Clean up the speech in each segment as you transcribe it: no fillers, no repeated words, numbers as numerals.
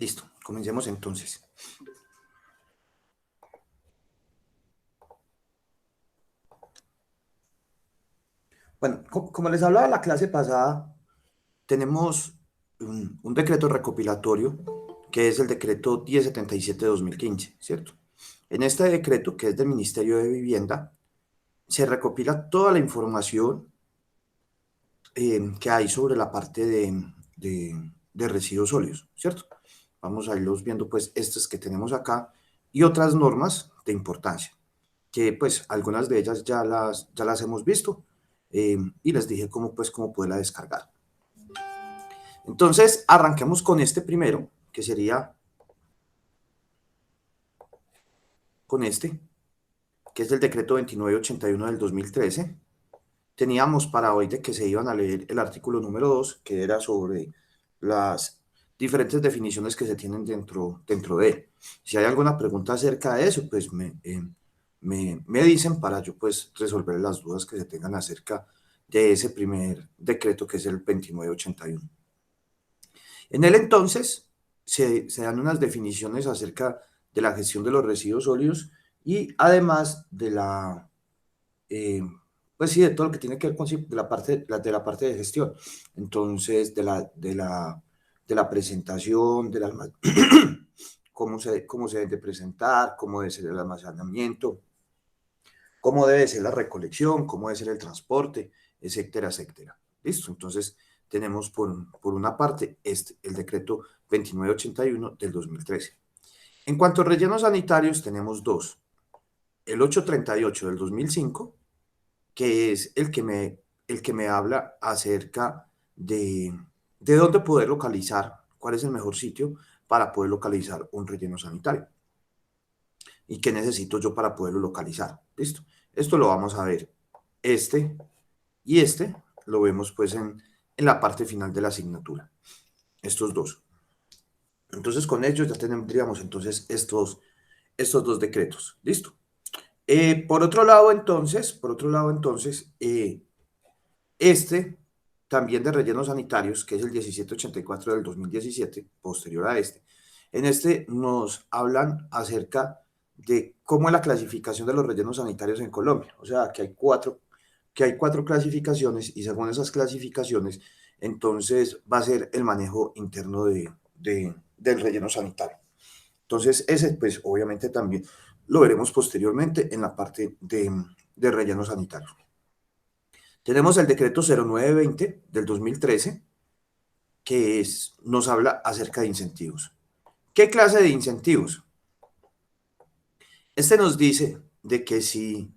Listo, comencemos entonces. Bueno, como les hablaba la clase pasada, tenemos un decreto recopilatorio que es el decreto 1077/2015, ¿cierto? En este decreto, que es del Ministerio de Vivienda, se recopila toda la información que hay sobre la parte de residuos sólidos, ¿cierto? Vamos a irlos viendo, pues, estas que tenemos acá y otras normas de importancia, que pues algunas de ellas ya las hemos visto y les dije cómo poderla descargar. Entonces, arranquemos con este primero, que sería con este, que es del decreto 2981 del 2013. Teníamos para hoy de que se iban a leer el artículo número 2, que era sobre las diferentes definiciones que se tienen dentro de él. Si hay alguna pregunta acerca de eso, pues me dicen para yo pues resolver las dudas que se tengan acerca de ese primer decreto, que es el 2981. En él entonces se dan unas definiciones acerca de la gestión de los residuos sólidos y además de pues sí, de todo lo que tiene que ver con de la parte de gestión. Entonces, de la presentación, cómo se debe de presentar, cómo debe ser el almacenamiento, cómo debe ser la recolección, cómo debe ser el transporte, etcétera, etcétera. ¿Listo? Entonces, tenemos por una parte el decreto 2981 del 2013. En cuanto a rellenos sanitarios, tenemos dos. El 838 del 2005, que es el que me habla acerca de dónde poder localizar, cuál es el mejor sitio para poder localizar un relleno sanitario y qué necesito yo para poderlo localizar. ¿Listo? Esto lo vamos a ver. Este y este lo vemos pues en la parte final de la asignatura. Estos dos. Entonces con ellos ya tendríamos entonces estos dos decretos. ¿Listo? Por otro lado, entonces, este también de rellenos sanitarios, que es el 1784 del 2017, posterior a este, en este nos hablan acerca de cómo es la clasificación de los rellenos sanitarios en Colombia. O sea, que hay cuatro clasificaciones y según esas clasificaciones, entonces va a ser el manejo interno del relleno sanitario. Entonces, ese, pues, obviamente también lo veremos posteriormente en la parte de relleno sanitario. Tenemos el decreto 0920 del 2013, que nos habla acerca de incentivos. ¿Qué clase de incentivos? Este nos dice de que si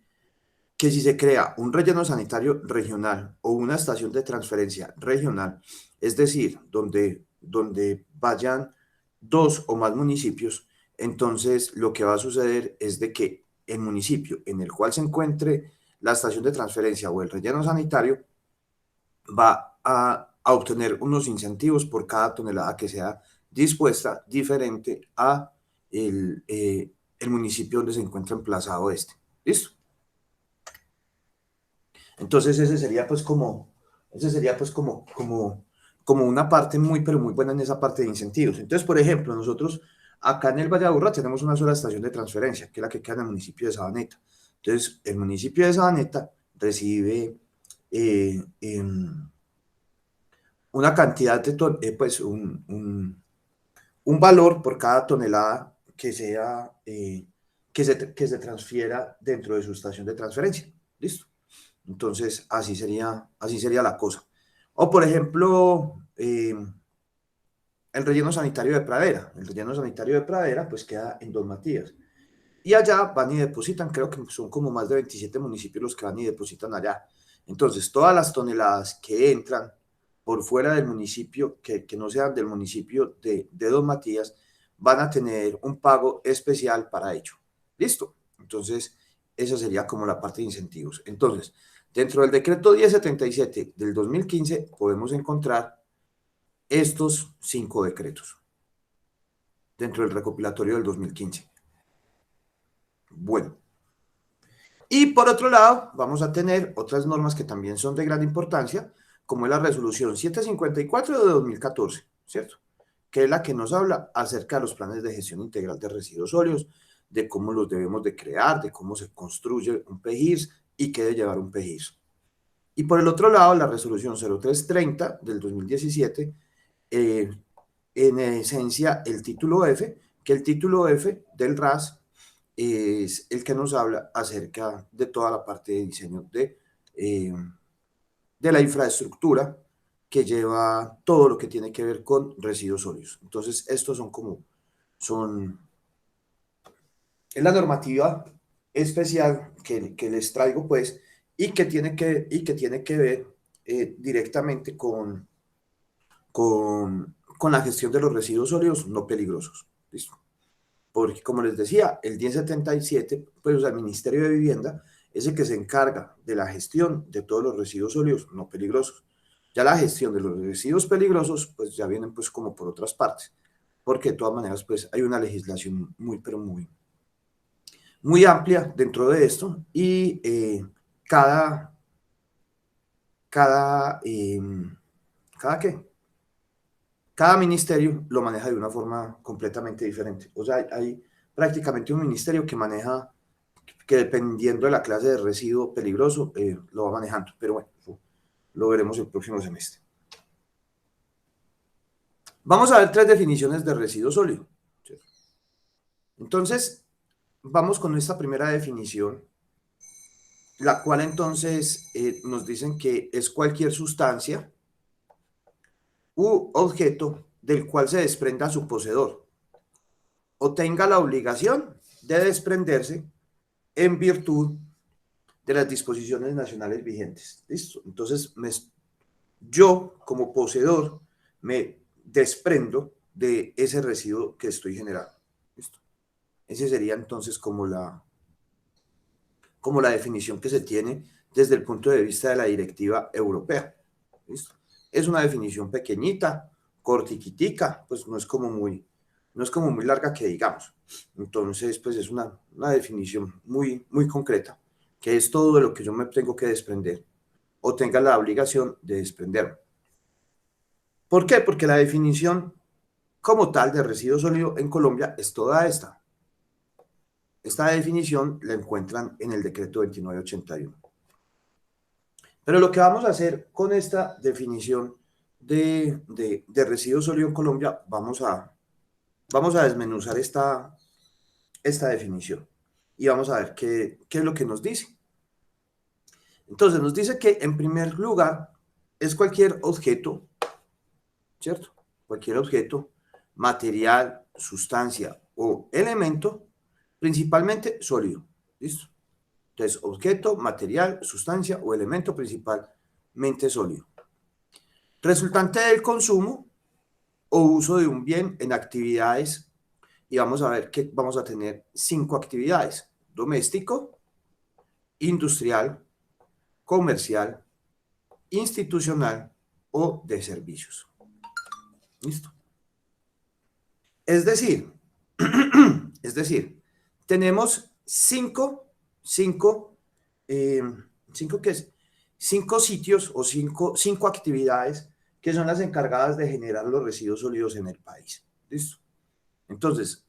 se crea un relleno sanitario regional o una estación de transferencia regional, es decir, donde vayan dos o más municipios, entonces lo que va a suceder es de que el municipio en el cual se encuentre la estación de transferencia o el relleno sanitario va a obtener unos incentivos por cada tonelada que sea dispuesta, diferente a el municipio donde se encuentra emplazado este. ¿Listo? Entonces ese sería pues como una parte muy, pero muy buena en esa parte de incentivos. Entonces, por ejemplo, nosotros acá en el Valle de Aburrá tenemos una sola estación de transferencia, que es la que queda en el municipio de Sabaneta. Entonces, el municipio de Sabaneta recibe una cantidad pues un valor por cada tonelada que se transfiera dentro de su estación de transferencia. ¿Listo? Entonces, así sería la cosa. O, por ejemplo, el relleno sanitario de Pradera. El relleno sanitario de Pradera, pues queda en Don Matías. Y allá van y depositan, creo que son como más de 27 municipios los que van y depositan allá. Entonces, todas las toneladas que entran por fuera del municipio, que no sean del municipio de Don Matías, van a tener un pago especial para ello. ¿Listo? Entonces, esa sería como la parte de incentivos. Entonces, dentro del decreto 1077 del 2015 podemos encontrar estos 5 decretos dentro del recopilatorio del 2015. Bueno, y por otro lado, vamos a tener otras normas que también son de gran importancia, como es la resolución 754 de 2014, ¿cierto? que es la que nos habla acerca de los planes de gestión integral de residuos sólidos, de cómo los debemos de crear, de cómo se construye un PGIRS y qué debe llevar un PGIRS. Y por el otro lado, la resolución 0330 del 2017, en esencia, el título F, que el título F del RAS es el que nos habla acerca de toda la parte de diseño de la infraestructura que lleva todo lo que tiene que ver con residuos sólidos. Entonces, estos es la normativa especial que les traigo, pues, y que tiene que ver directamente con la gestión de los residuos sólidos no peligrosos. ¿Listo? Porque, como les decía, el 1077, pues, o sea, el Ministerio de Vivienda es el que se encarga de la gestión de todos los residuos sólidos no peligrosos. Ya la gestión de los residuos peligrosos, pues, ya vienen, pues, como por otras partes, porque de todas maneras, pues, hay una legislación muy, pero muy amplia dentro de esto y cada, cada, eh, ¿cada qué? Cada ministerio lo maneja de una forma completamente diferente. O sea, hay prácticamente un ministerio que maneja, que dependiendo de la clase de residuo peligroso, lo va manejando. Pero bueno, lo veremos el próximo semestre. Vamos a ver 3 definiciones de residuo sólido. Entonces, vamos con esta primera definición, la cual entonces nos dicen que es cualquier sustancia u objeto del cual se desprenda su poseedor o tenga la obligación de desprenderse en virtud de las disposiciones nacionales vigentes. ¿Listo? Entonces, yo como poseedor me desprendo de ese residuo que estoy generando. ¿Listo? Ese sería entonces como la definición que se tiene desde el punto de vista de la directiva europea. ¿Listo? Es una definición pequeñita, cortiquitica, pues no es como muy larga que digamos. Entonces, pues es una definición muy concreta, que es todo de lo que yo me tengo que desprender o tenga la obligación de desprenderme. ¿Por qué? Porque la definición como tal de residuo sólido en Colombia es toda esta. Esta definición la encuentran en el decreto 2981. Pero lo que vamos a hacer con esta definición de residuo sólido en Colombia, vamos a desmenuzar esta definición y vamos a ver qué es lo que nos dice. Entonces, nos dice que en primer lugar es cualquier objeto, ¿cierto? Cualquier objeto, material, sustancia o elemento, principalmente sólido. ¿Listo? Entonces, objeto, material, sustancia o elemento principalmente sólido. Resultante del consumo o uso de un bien en actividades, y vamos a ver que vamos a tener 5 actividades: doméstico, industrial, comercial, institucional o de servicios. ¿Listo? Es decir, tenemos eh, ¿qué es? 5 sitios o 5 actividades que son las encargadas de generar los residuos sólidos en el país. ¿Listo? Entonces,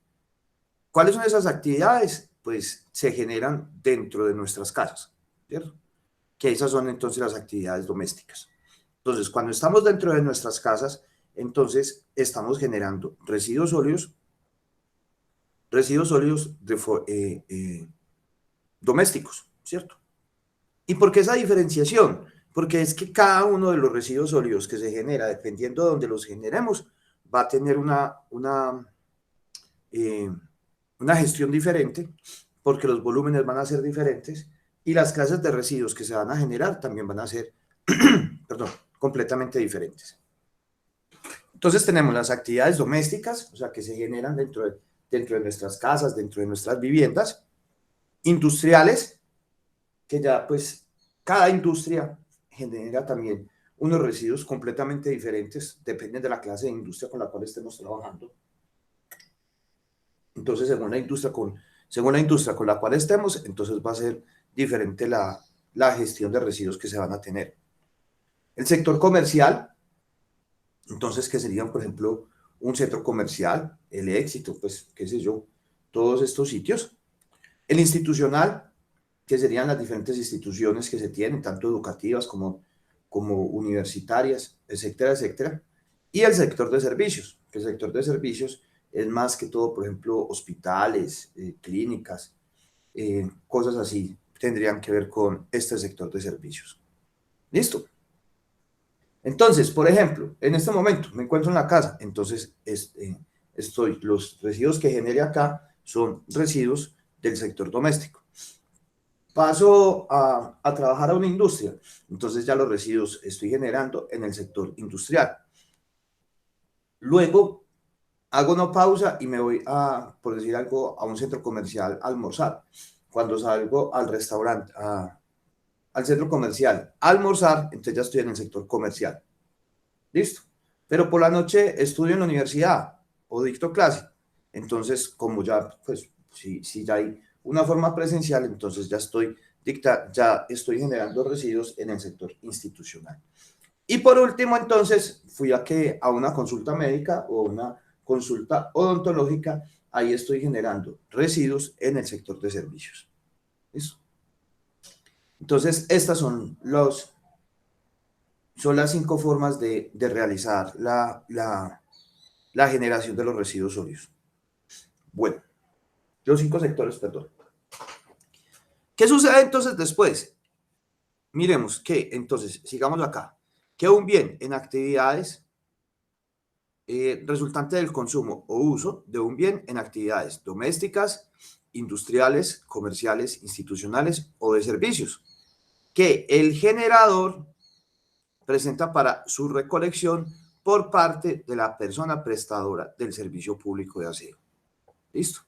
¿cuáles son esas actividades? Pues se generan dentro de nuestras casas, ¿cierto? Que esas son entonces las actividades domésticas. Entonces, cuando estamos dentro de nuestras casas, entonces estamos generando residuos sólidos domésticos, ¿cierto? ¿Y por qué esa diferenciación? Porque es que cada uno de los residuos sólidos que se genera, dependiendo de donde los generemos, va a tener eh, una gestión diferente, porque los volúmenes van a ser diferentes y las clases de residuos que se van a generar también van a ser, perdón, completamente diferentes. Entonces tenemos las actividades domésticas, o sea, que se generan dentro de nuestras casas, dentro de nuestras viviendas, industriales, que ya pues cada industria genera también unos residuos completamente diferentes, dependen de la clase de industria con la cual estemos trabajando. Entonces, según la industria con la cual estemos, entonces va a ser diferente la gestión de residuos que se van a tener. El sector comercial, entonces, que serían, por ejemplo, un centro comercial, el Éxito, pues qué sé yo, todos estos sitios. El institucional, que serían las diferentes instituciones que se tienen, tanto educativas como universitarias, etcétera, etcétera. Y el sector de servicios, que el sector de servicios es más que todo, por ejemplo, hospitales, clínicas, cosas así tendrían que ver con este sector de servicios. ¿Listo? Entonces, por ejemplo, en este momento me encuentro en la casa, entonces los residuos que genere acá son residuos del sector doméstico. Paso a trabajar a una industria, entonces ya los residuos estoy generando en el sector industrial. Luego hago una pausa y me voy por decir algo, a un centro comercial a almorzar. Cuando salgo al restaurante, al centro comercial a almorzar, entonces ya estoy en el sector comercial. Listo. Pero por la noche estudio en la universidad o dicto clase. Entonces, como ya, pues, si ya hay una forma presencial, entonces ya estoy generando residuos en el sector institucional. Y por último, entonces, fui a una consulta médica o una consulta odontológica. Ahí estoy generando residuos en el sector de servicios. ¿Listo? Entonces, estas son las 5 formas de realizar la generación de los residuos sólidos. Bueno, los 5 sectores, perdón. ¿Qué sucede entonces después? Miremos que entonces, sigamos acá, que un bien en actividades resultante del consumo o uso de un bien en actividades domésticas, industriales, comerciales, institucionales o de servicios, que el generador presenta para su recolección por parte de la persona prestadora del servicio público de aseo. ¿Listo?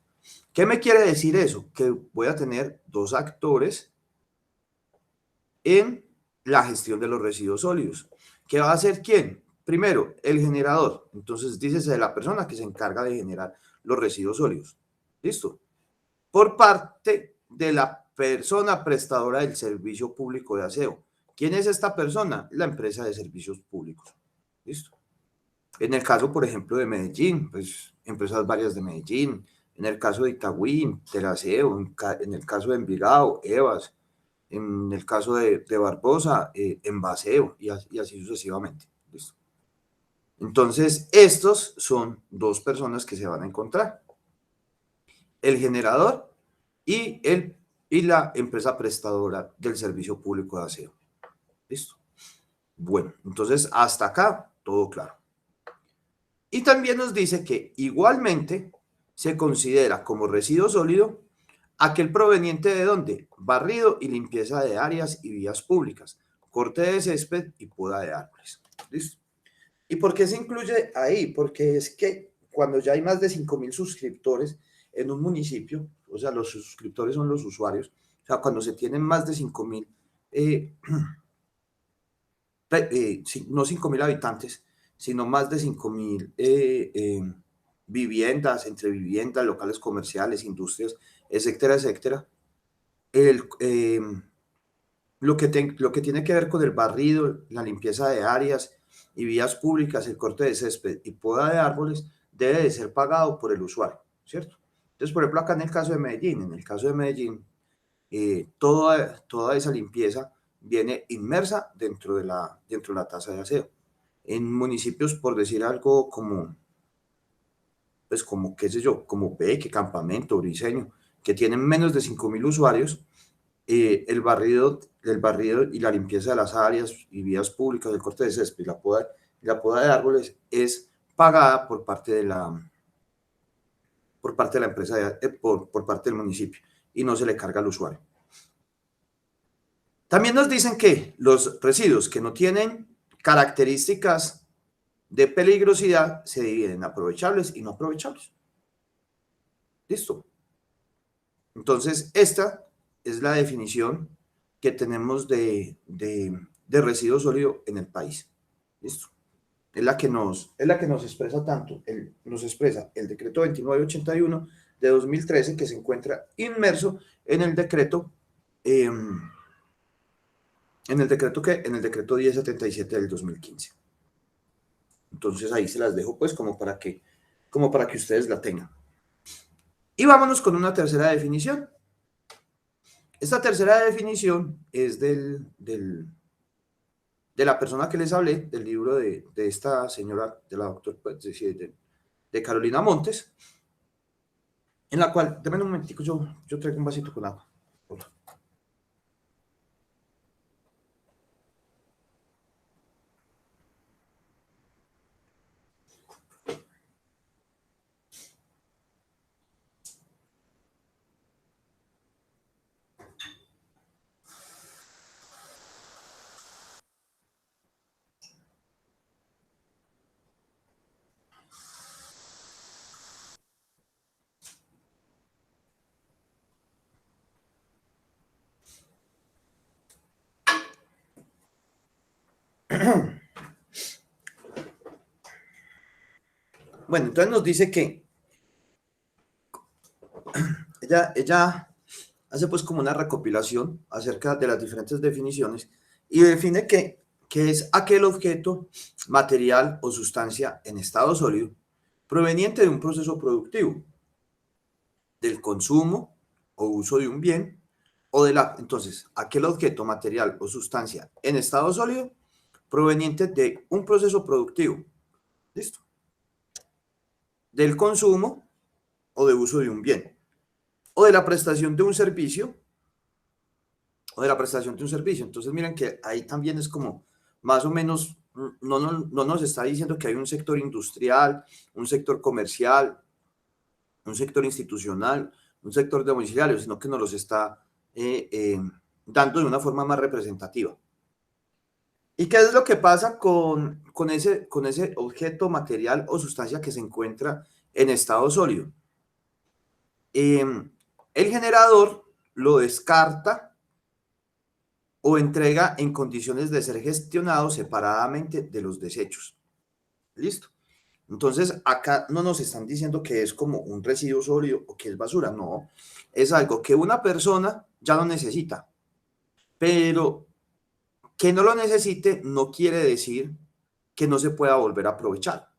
¿Qué me quiere decir eso? Que voy a tener 2 actores en la gestión de los residuos sólidos. ¿Qué va a hacer quién? Primero, el generador. Entonces, dícese de la persona que se encarga de generar los residuos sólidos. ¿Listo? Por parte de la persona prestadora del servicio público de aseo. ¿Quién es esta persona? La empresa de servicios públicos. ¿Listo? En el caso, por ejemplo, de Medellín, pues empresas varias de Medellín. En el caso de Itagüí, Teraseo. En el caso de Envigado, Evas. En el caso de Barbosa, Envaseo y así sucesivamente. ¿Listo? Entonces, estos son 2 personas que se van a encontrar. El generador y la empresa prestadora del servicio público de aseo. ¿Listo? Bueno, entonces hasta acá todo claro. Y también nos dice que igualmente se considera como residuo sólido aquel proveniente de ¿dónde? Barrido y limpieza de áreas y vías públicas, corte de césped y poda de árboles. ¿Listo? ¿Y por qué se incluye ahí? Porque es que cuando ya hay más de 5.000 suscriptores en un municipio, o sea, los suscriptores son los usuarios, o sea, cuando se tienen más de 5.000, no 5.000 habitantes, sino más de 5.000 viviendas, entre viviendas, locales comerciales, industrias, etcétera, etcétera. Lo que tiene que ver con el barrido, la limpieza de áreas y vías públicas, el corte de césped y poda de árboles, debe de ser pagado por el usuario, ¿cierto? Entonces, por ejemplo, acá en el caso de Medellín, toda esa limpieza viene inmersa dentro de la tasa de aseo. En municipios, por decir algo pues como, qué sé yo, como Peque, Campamento, Briseño, que tienen menos de 5.000 usuarios, el barrido y la limpieza de las áreas y vías públicas, el corte de césped y la poda de árboles es pagada por parte de la empresa, por parte del municipio, y no se le carga al usuario. También nos dicen que los residuos que no tienen características de peligrosidad se dividen en aprovechables y no aprovechables. ¿Listo? Entonces, esta es la definición que tenemos de residuo sólido en el país. ¿Listo? Es la que nos expresa nos expresa el decreto 2981 de 2013, que se encuentra inmerso en el decreto en el decreto 1077 del 2015. Entonces ahí se las dejo pues como para que ustedes la tengan. Y vámonos con una tercera definición. Esta tercera definición es de la persona que les hablé, del libro de esta señora, de la doctora, pues, de Carolina Montes, en la cual, denme un momentico, yo traigo un vasito con agua. Bueno, entonces nos dice que ella hace pues como una recopilación acerca de las diferentes definiciones y define que es aquel objeto, material o sustancia en estado sólido proveniente de un proceso productivo, del consumo o uso de un bien, entonces, aquel objeto, material o sustancia en estado sólido proveniente de un proceso productivo, ¿listo? Del consumo o de uso de un bien, o de la prestación de un servicio, Entonces, miren que ahí también es como más o menos, no nos está diciendo que hay un sector industrial, un sector comercial, un sector institucional, un sector domiciliario, sino que nos los está dando de una forma más representativa. ¿Y qué es lo que pasa con ese objeto, material o sustancia que se encuentra en estado sólido? El generador lo descarta o entrega en condiciones de ser gestionado separadamente de los desechos. ¿Listo? Entonces, acá no nos están diciendo que es como un residuo sólido o que es basura, no. Es algo que una persona ya no necesita, pero que no lo necesite no quiere decir que no se pueda volver a aprovechar.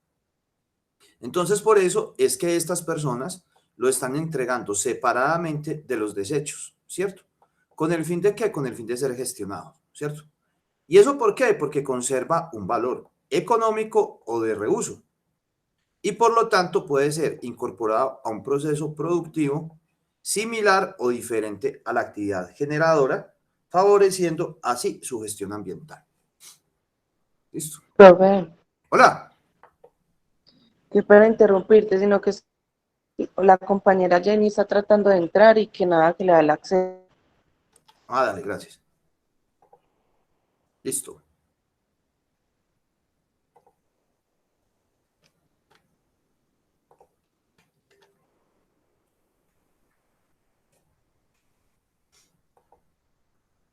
Entonces, por eso es que estas personas lo están entregando separadamente de los desechos, ¿cierto? ¿Con el fin de qué? Con el fin de ser gestionado, ¿cierto? ¿Y eso por qué? Porque conserva un valor económico o de reuso y por lo tanto puede ser incorporado a un proceso productivo similar o diferente a la actividad generadora, favoreciendo así su gestión ambiental. ¿Listo? Profe, Hola. que para interrumpirte, sino que la compañera Jenny está tratando de entrar y que nada que le da el acceso. Ah, dale, gracias. Listo.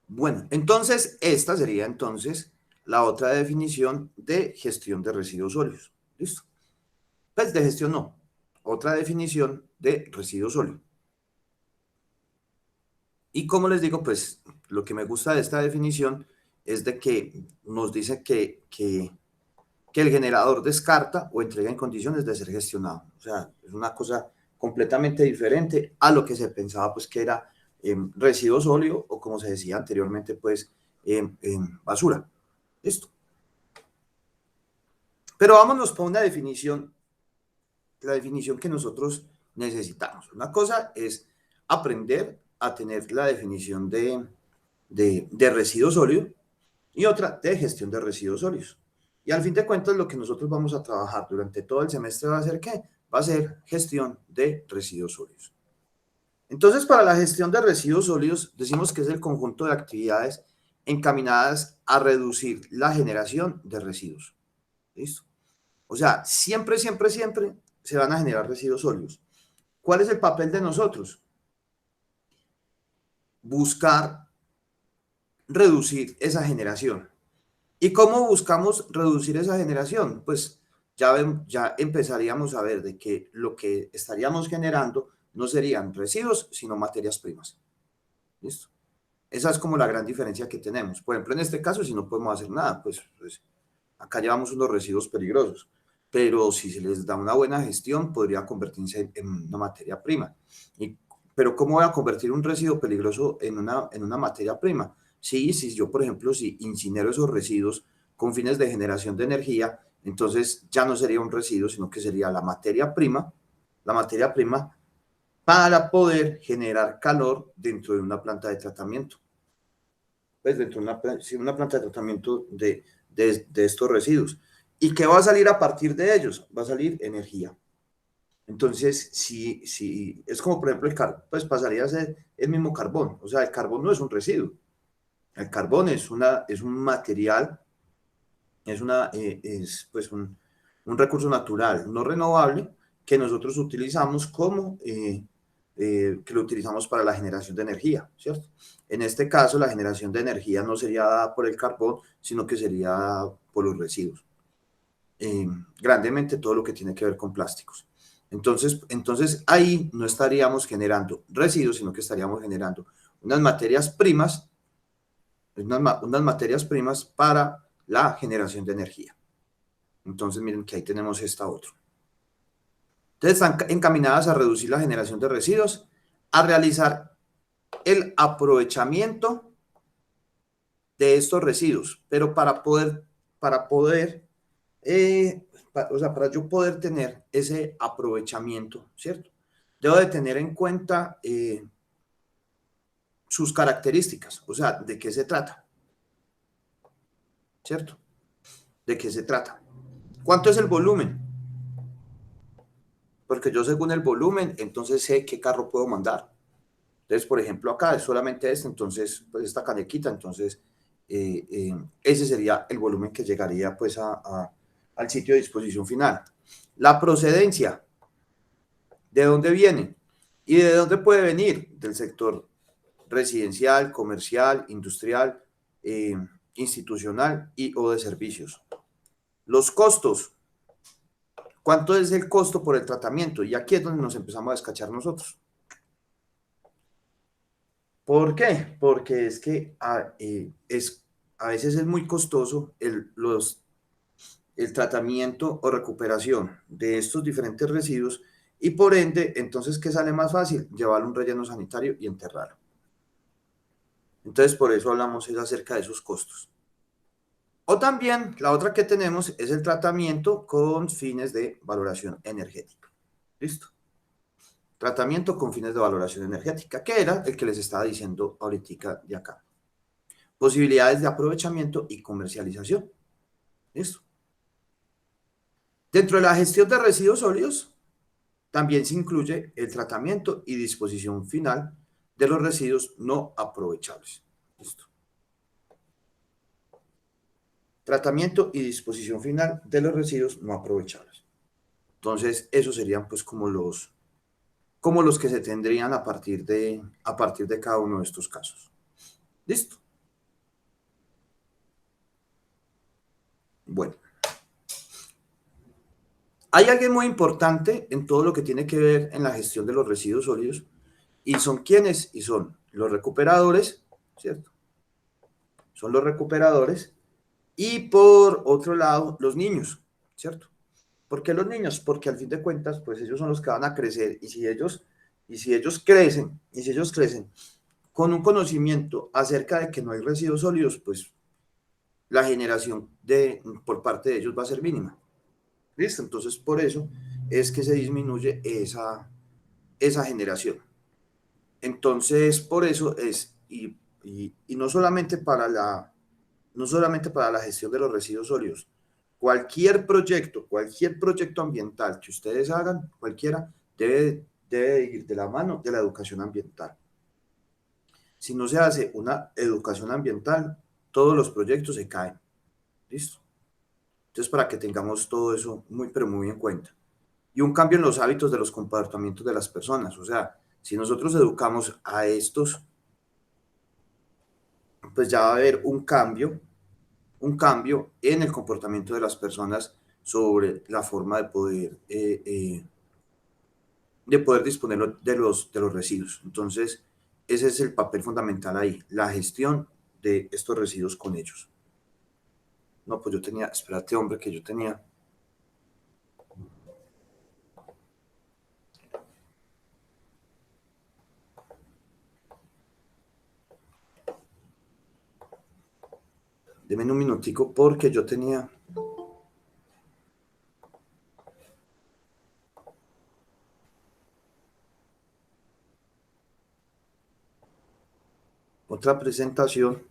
Bueno, entonces esta sería entonces la otra definición de gestión de residuos sólidos. ¿Listo? Pues de gestión no. Otra definición de residuos sólidos. Y como les digo, pues lo que me gusta de esta definición es de que nos dice que el generador descarta o entrega en condiciones de ser gestionado. O sea, es una cosa completamente diferente a lo que se pensaba pues que era residuo sólido o como se decía anteriormente pues basura. Listo. Pero vámonos para una definición, la definición que nosotros necesitamos. Una cosa es aprender a tener la definición de residuo sólido y otra de gestión de residuos sólidos. Y al fin de cuentas, lo que nosotros vamos a trabajar durante todo el semestre va a ser ¿qué? Va a ser gestión de residuos sólidos. Entonces, para la gestión de residuos sólidos, decimos que es el conjunto de actividades encaminadas a reducir la generación de residuos. ¿Listo? O sea, siempre se van a generar residuos sólidos. ¿Cuál es el papel de nosotros? Buscar reducir esa generación. ¿Y cómo buscamos reducir esa generación? Pues ya empezaríamos a ver de que lo que estaríamos generando no serían residuos, sino materias primas. ¿Listo? Esa es como la gran diferencia que tenemos. Por ejemplo, en este caso, si no podemos hacer nada, pues Acá llevamos unos residuos peligrosos, pero si se les da una buena gestión, podría convertirse en una materia prima. Pero ¿cómo voy a convertir un residuo peligroso en una materia prima? Sí, si yo, por ejemplo, si incinero esos residuos con fines de generación de energía, entonces ya no sería un residuo, sino que sería la materia prima para poder generar calor dentro de una planta de tratamiento. Pues dentro de una planta de tratamiento de estos residuos. ¿Y qué va a salir a partir de ellos? Va a salir energía. Entonces, si es como por ejemplo el carbón, pues pasaría a ser el mismo carbón. O sea, el carbón no es un residuo. El carbón es un material, es pues un recurso natural, no renovable, que nosotros utilizamos que lo utilizamos para la generación de energía, ¿cierto? En este caso, la generación de energía no sería dada por el carbón, sino que sería dada por los residuos. Grandemente todo lo que tiene que ver con plásticos. Entonces ahí no estaríamos generando residuos, sino que estaríamos generando unas materias primas, unas materias primas para la generación de energía. Entonces miren que ahí tenemos esta otra. Entonces están encaminadas a reducir la generación de residuos, a realizar el aprovechamiento de estos residuos, pero para poder o sea, para yo poder tener ese aprovechamiento, ¿cierto? Debo de tener en cuenta sus características, o sea, de qué se trata, ¿cierto? ¿De qué se trata? ¿Cuánto es el volumen? Porque yo según el volumen, entonces sé qué carro puedo mandar. Entonces, por ejemplo, acá es solamente este, entonces, pues esta canequita, entonces, ese sería el volumen que llegaría pues al sitio de disposición final. La procedencia, ¿de dónde viene? ¿Y de dónde puede venir? Del sector residencial, comercial, industrial, eh, institucional o de servicios. Los costos. ¿Cuánto es el costo por el tratamiento? Y aquí es donde nos empezamos a descachar nosotros. ¿Por qué? Porque es que a veces es muy costoso el tratamiento o recuperación de estos diferentes residuos y por ende, entonces, ¿qué sale más fácil? Llevarlo a un relleno sanitario y enterrarlo. Entonces, por eso hablamos es acerca de esos costos. O también, la otra que tenemos es el tratamiento con fines de valoración energética. ¿Listo? Tratamiento con fines de valoración energética, que era el que les estaba diciendo ahorita de acá. Posibilidades de aprovechamiento y comercialización. ¿Listo? Dentro de la gestión de residuos sólidos, también se incluye el tratamiento y disposición final de los residuos no aprovechables. ¿Listo? Tratamiento y disposición final de los residuos no aprovechables. Entonces, esos serían pues como los que se tendrían a partir de cada uno de estos casos. ¿Listo? Bueno, hay alguien muy importante en todo lo que tiene que ver en la gestión de los residuos sólidos y son quienes, y son los recuperadores, ¿cierto? Son los recuperadores y por otro lado los niños, ¿cierto? ¿Por qué los niños? Porque al fin de cuentas, pues ellos son los que van a crecer y si ellos crecen con un conocimiento acerca de que no hay residuos sólidos, pues la generación por parte de ellos va a ser mínima. ¿Listo? Entonces, por eso es que se disminuye esa generación. Entonces, por eso es, y no solamente para la gestión de los residuos sólidos, cualquier proyecto ambiental que ustedes hagan, cualquiera, debe ir de la mano de la educación ambiental. Si no se hace una educación ambiental, todos los proyectos se caen. ¿Listo? Entonces, para que tengamos todo eso muy, pero muy en cuenta. Y un cambio en los hábitos de los comportamientos de las personas. O sea, si nosotros educamos a estos, pues ya va a haber un cambio en el comportamiento de las personas sobre la forma de poder disponer de los residuos. Entonces, ese es el papel fundamental ahí, la gestión de estos residuos con ellos. No, pues yo tenía, espérate, hombre, que yo tenía. Deme un minutico porque yo tenía otra presentación.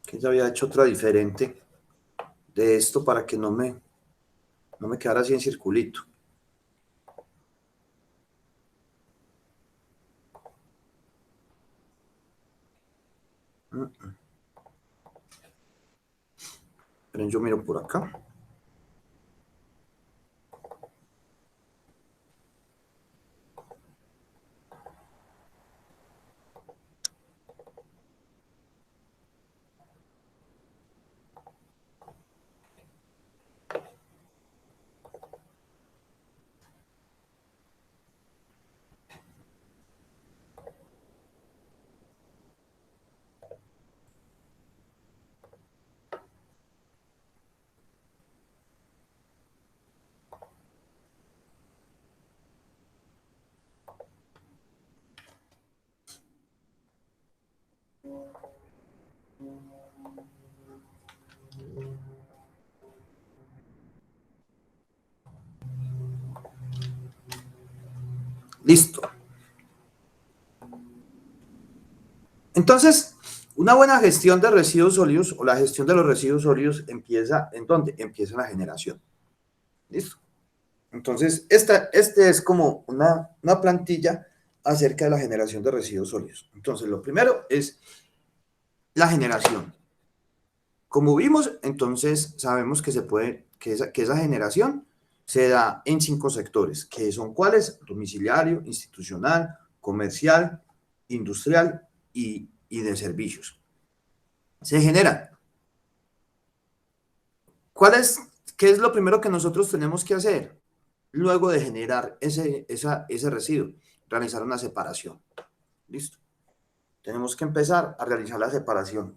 Que ya había hecho otra diferente de esto para que no me quedara así en circulito. Pero yo miro por acá. Listo. Entonces, una buena gestión de residuos sólidos o la gestión de los residuos sólidos empieza ¿en dónde? Empieza en la generación. ¿Listo? Entonces, este es como una plantilla acerca de la generación de residuos sólidos. Entonces, lo primero es la generación. Como vimos, entonces sabemos que se puede, que esa generación se da en 5 sectores, que son cuáles: domiciliario, institucional, comercial, industrial y de servicios. Se generan. ¿Qué es lo primero que nosotros tenemos que hacer? Luego de generar ese residuo, realizar una separación. ¿Listo? Tenemos que empezar a realizar la separación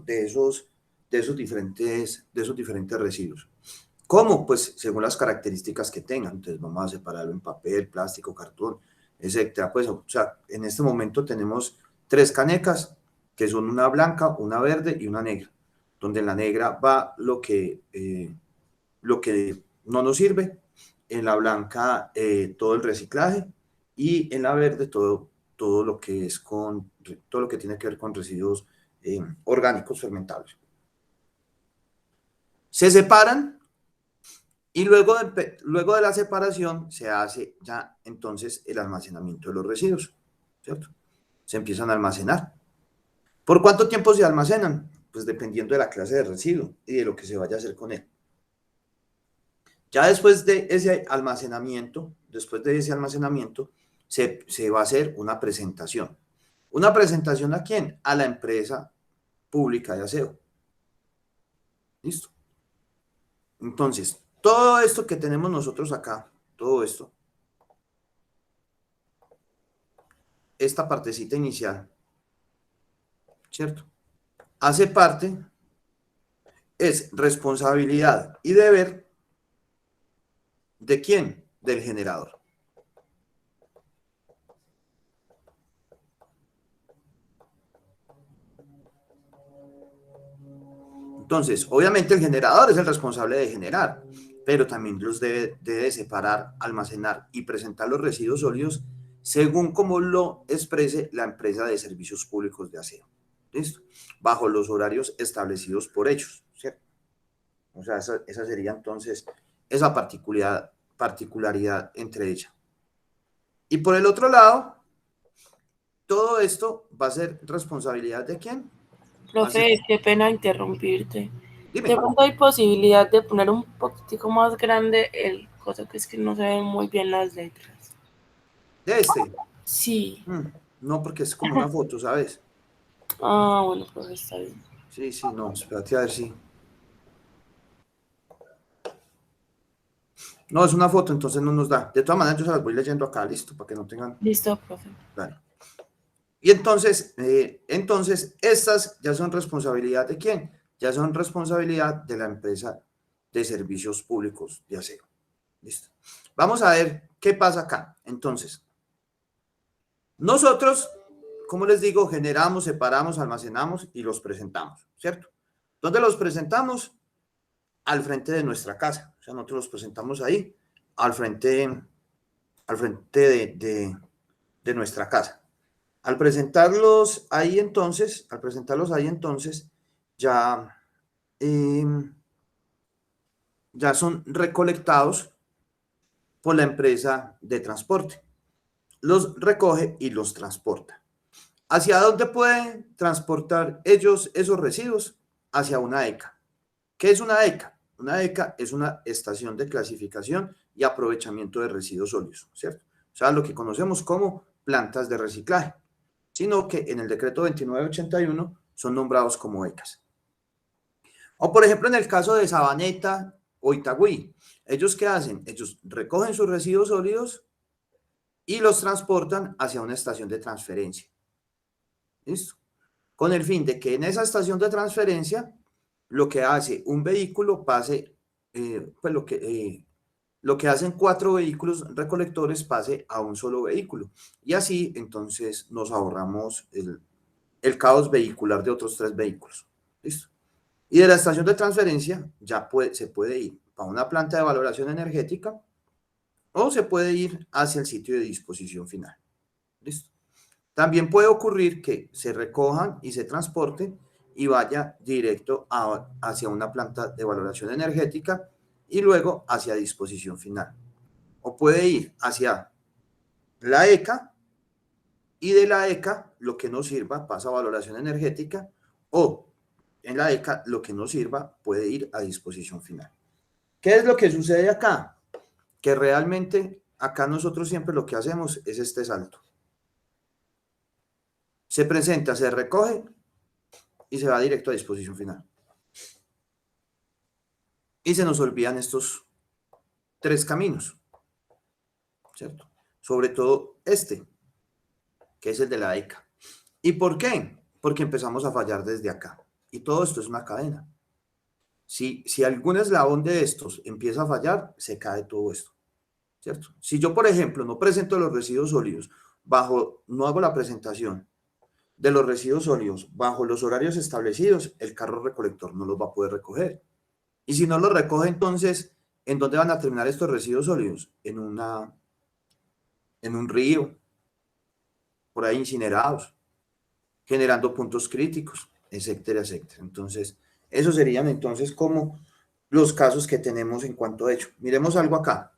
de esos diferentes residuos. ¿Cómo? Pues según las características que tengan. Entonces vamos a separarlo en papel, plástico, cartón, etcétera. Pues, o sea, en este momento tenemos 3 canecas, que son una blanca, una verde y una negra, donde en la negra va lo que no nos sirve, en la blanca todo el reciclaje y en la verde todo lo que es todo lo que tiene que ver con residuos orgánicos fermentables. Se separan y luego de la separación se hace ya entonces el almacenamiento de los residuos, ¿cierto? Se empiezan a almacenar. ¿Por cuánto tiempo se almacenan? Pues dependiendo de la clase de residuo y de lo que se vaya a hacer con él. Ya después de ese almacenamiento, se va a hacer una presentación. ¿Una presentación a quién? A la empresa pública de aseo. ¿Listo? Entonces, todo esto que tenemos nosotros acá, todo esto, esta partecita inicial, ¿cierto? Hace parte, es responsabilidad y deber ¿de quién? Del generador. Entonces, obviamente el generador es el responsable de generar, pero también los debe separar, almacenar y presentar los residuos sólidos según como lo exprese la empresa de servicios públicos de aseo. ¿Listo? Bajo los horarios establecidos por ellos, ¿cierto? O sea, esa sería entonces esa particularidad entre ellas. Y por el otro lado, todo esto va a ser responsabilidad de quién. Va a ser, Profe, qué pena interrumpirte. De dime, pronto hay posibilidad de poner un poquitico más grande el cosa, que es que no se ven muy bien las letras. de este. Sí. No, porque es como una foto, ¿sabes? Ah, bueno, profe, está bien. Sí, sí, no, espérate a ver si. No, es una foto, entonces no nos da. De todas maneras, yo se las voy leyendo acá, listo, para que no tengan. Listo, profe. Dale. Y entonces, estas ya son responsabilidad de quién? Ya son responsabilidad de la empresa de servicios públicos de aseo. Listo. Vamos a ver qué pasa acá. Entonces, nosotros, como les digo, generamos, separamos, almacenamos y los presentamos, ¿cierto? ¿Dónde los presentamos? Al frente de nuestra casa. O sea, nosotros los presentamos ahí, al frente de nuestra casa. Al presentarlos ahí entonces, ya, eh, ya son recolectados por la empresa de transporte. Los recoge y los transporta. ¿Hacia dónde pueden transportar ellos esos residuos? Hacia una ECA. ¿Qué es una ECA? Una ECA es una estación de clasificación y aprovechamiento de residuos sólidos, ¿cierto? O sea, lo que conocemos como plantas de reciclaje, sino que en el decreto 2981 son nombrados como ECAs. O por ejemplo, en el caso de Sabaneta o Itagüí, ¿ellos qué hacen? Ellos recogen sus residuos sólidos y los transportan hacia una estación de transferencia. ¿Listo? Con el fin de que en esa estación de transferencia lo que hace un vehículo pase, pues lo que hacen 4 vehículos recolectores pase a un solo vehículo. Y así entonces nos ahorramos el caos vehicular de otros 3 vehículos. ¿Listo? Y de la estación de transferencia ya se puede ir a una planta de valoración energética o se puede ir hacia el sitio de disposición final. ¿Listo? También puede ocurrir que se recojan y se transporten y vaya directo hacia una planta de valoración energética y luego hacia disposición final. O puede ir hacia la ECA y de la ECA lo que no sirva pasa a valoración energética o en la ECA lo que no sirva puede ir a disposición final. ¿Qué es lo que sucede acá? Que realmente acá nosotros siempre lo que hacemos es este salto. Se presenta, se recoge y se va directo a disposición final. Y se nos olvidan estos 3 caminos, ¿cierto? Sobre todo este, que es el de la ECA. ¿Y por qué? Porque empezamos a fallar desde acá. Y todo esto es una cadena. Si algún eslabón de estos empieza a fallar, se cae todo esto, ¿cierto? Si yo, por ejemplo, no presento los residuos sólidos no hago la presentación de los residuos sólidos bajo los horarios establecidos, el carro recolector no los va a poder recoger. Y si no los recoge, entonces, ¿en dónde van a terminar estos residuos sólidos? En un río, por ahí incinerados, generando puntos críticos, etcétera, etcétera. Entonces, esos serían entonces como los casos que tenemos en cuanto a ello. Miremos algo acá.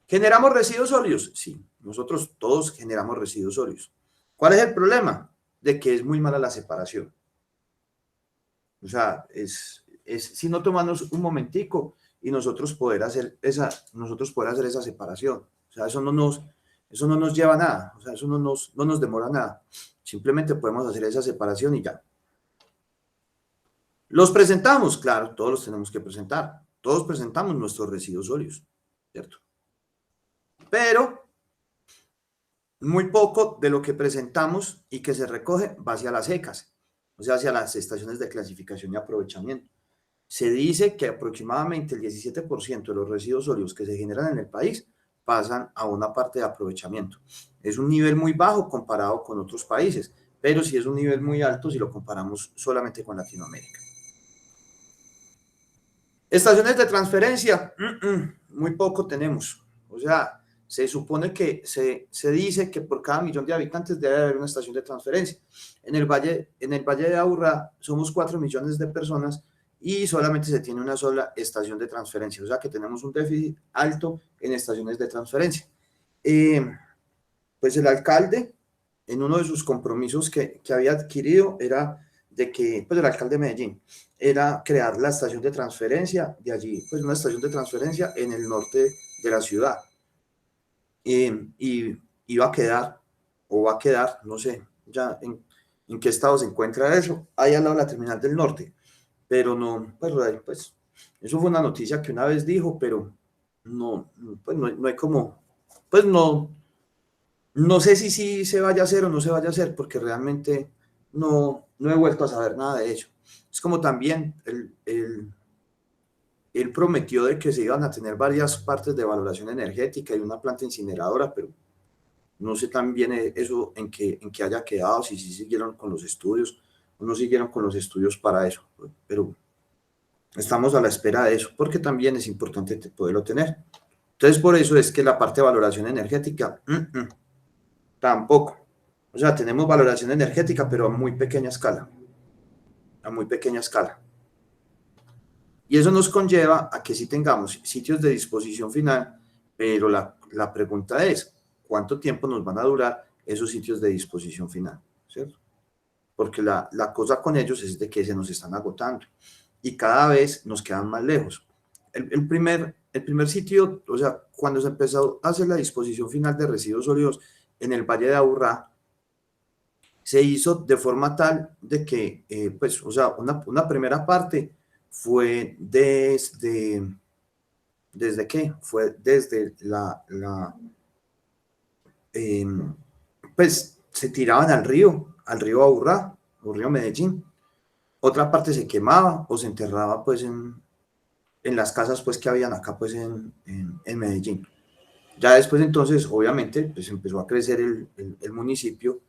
¿Generamos residuos sólidos? Sí, nosotros todos generamos residuos sólidos. ¿Cuál es el problema? De que es muy mala la separación. O sea, es si no tomarnos un momentico y nosotros poder hacer esa separación. O sea, eso no nos lleva a nada. O sea, eso no nos demora nada. Simplemente podemos hacer esa separación y ya. ¿Los presentamos? Claro, todos los tenemos que presentar. Todos presentamos nuestros residuos sólidos, ¿cierto? Pero muy poco de lo que presentamos y que se recoge va hacia las ECAs, o sea, hacia las estaciones de clasificación y aprovechamiento. Se dice que aproximadamente el 17% de los residuos sólidos que se generan en el país pasan a una parte de aprovechamiento. Es un nivel muy bajo comparado con otros países, pero sí es un nivel muy alto si lo comparamos solamente con Latinoamérica. Estaciones de transferencia, muy poco tenemos. O sea, se supone que se dice que por cada 1.000.000 de habitantes debe haber una estación de transferencia. En el Valle de Aburrá somos 4 millones de personas y solamente se tiene una sola estación de transferencia. O sea que tenemos un déficit alto en estaciones de transferencia. Pues el alcalde en uno de sus compromisos que había adquirido era de que, pues el alcalde de Medellín, era crear la estación de transferencia de allí, pues una estación de transferencia en el norte de la ciudad. Y iba a quedar, o va a quedar, no sé, ya en qué estado se encuentra eso, ahí al lado de la terminal del norte, pero no, pues eso fue una noticia que una vez dijo, pero no, pues no hay como, pues no sé si sí se vaya a hacer o no se vaya a hacer, porque realmente no he vuelto a saber nada de ello. Es como también él prometió de que se iban a tener varias partes de valoración energética y una planta incineradora, pero no sé también eso en qué haya quedado, si siguieron con los estudios o no siguieron con los estudios para eso, pero estamos a la espera de eso, porque también es importante poderlo tener. Entonces, por eso es que la parte de valoración energética, tampoco. O sea, tenemos valoración energética, pero a muy pequeña escala, a muy pequeña escala. Y eso nos conlleva a que sí tengamos sitios de disposición final, pero la pregunta es, ¿cuánto tiempo nos van a durar esos sitios de disposición final? ¿Cierto? Porque la cosa con ellos es de que se nos están agotando y cada vez nos quedan más lejos. El primer sitio, o sea, cuando se empezó a hacer la disposición final de residuos sólidos en el Valle de Aburrá, se hizo de forma tal de que, pues, o sea, una primera parte fue ¿desde qué? Fue desde eh, pues, se tiraban al río Aburrá, o río Medellín. Otra parte se quemaba o se enterraba, pues, en las casas, pues, que habían acá, pues, en Medellín. Ya después, entonces, obviamente, pues, empezó a crecer el municipio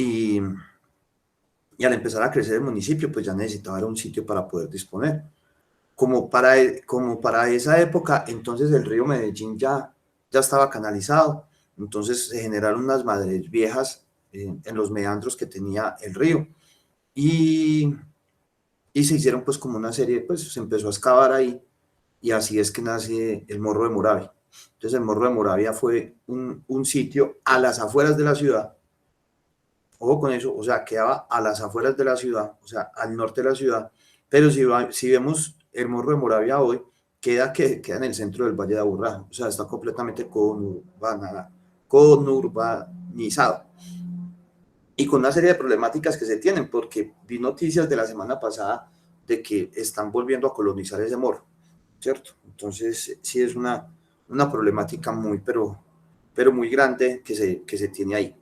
y al empezar a crecer el municipio, pues ya necesitaba un sitio para poder disponer. Como para esa época, entonces el río Medellín ya estaba canalizado, entonces se generaron unas madres viejas en los meandros que tenía el río y, y se hicieron pues como una serie, pues se empezó a excavar ahí y así es que nace el Morro de Moravia. Entonces el Morro de Moravia fue un sitio a las afueras de la ciudad. Ojo con eso, o sea, quedaba a las afueras de la ciudad, o sea, al norte de la ciudad, pero si vemos el Morro de Moravia hoy, queda en el centro del Valle de Aburrá, o sea, está completamente conurbanizado y con una serie de problemáticas que se tienen, porque vi noticias de la semana pasada de que están volviendo a colonizar ese morro, ¿cierto? Entonces, sí es una problemática pero muy grande que se tiene ahí.